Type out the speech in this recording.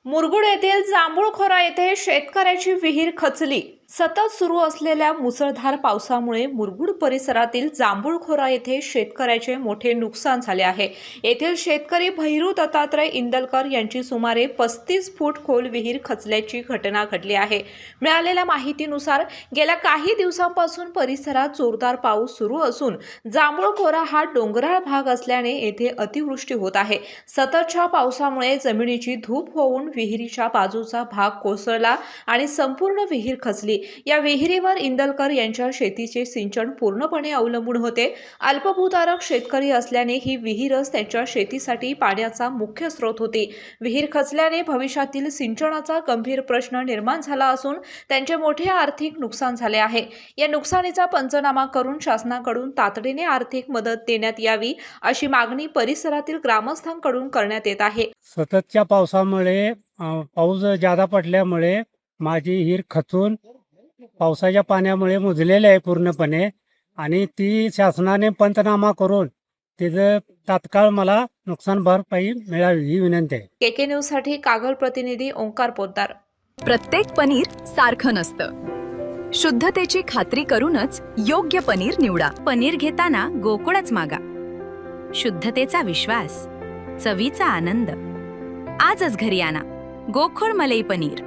मुरगुड येथील जांभूळखोरा येथे शेतकऱ्याची विहीर खचली। सतत सुरू असलेल्या मुसळधार पावसामुळे मुरगुड परिसरातील जांभूळखोरा येथे शेतकऱ्याचे मोठे नुकसान झाले आहे। येथील शेतकरी भैरू दत्तात्रय इंदलकर यांची सुमारे 35 फूट खोल विहीर खचल्याची घटना घडली आहे। मिळालेल्या माहितीनुसार गेल्या काही दिवसांपासून परिसरात जोरदार पाऊस सुरू असून जांभूळखोरा हा डोंगराळ भाग असल्याने येथे अतिवृष्टी होत आहे। सततच्या पावसामुळे जमिनीची धूप होऊन विहिरीच्या बाजूचा भाग कोसळला आणि संपूर्ण विहीर खचली। या विहिरीवर इंदलकर यांच्या शेतीचे सिंचन पूर्णपणे अवलंबून होते। अल्पभूधारक शेतकरी असल्याने ही विहीरच त्यांच्या शेतीसाठी पाण्याचा मुख्य स्रोत होती। विहीर खचल्याने भविष्यातील सिंचनाचा गंभीर प्रश्न निर्माण झाला असून त्यांचे मोठे आर्थिक नुकसान झाले आहे। या नुकसानीचा पंचनामा करून शासनाकडून तातडीने आर्थिक मदत देण्यात यावी अशी मागणी परिसरातील ग्रामस्थांकडून करण्यात येत आहे। सततच्या पावसामुळे पाऊस जादा पडल्यामुळे माझी विहीर खचून पावसाच्या पाण्यामुळे मुजलेली आहे पूर्णपणे आणि ती शासनाने पंचनामा करून तिचं तात्काळ मला नुकसान भरपाई मिळावी ही विनंती आहे। केके न्यूज साठी कागल प्रतिनिधी ओंकार पोद्दार। प्रत्येक पनीर सारखं नसतं। शुद्धतेची खात्री करूनच योग्य पनीर निवडा। पनीर घेताना गोकुळच मागा। शुद्धतेचा विश्वास, चवीचा आनंद। आजच घरी आणा गोकुळ मलई पनीर।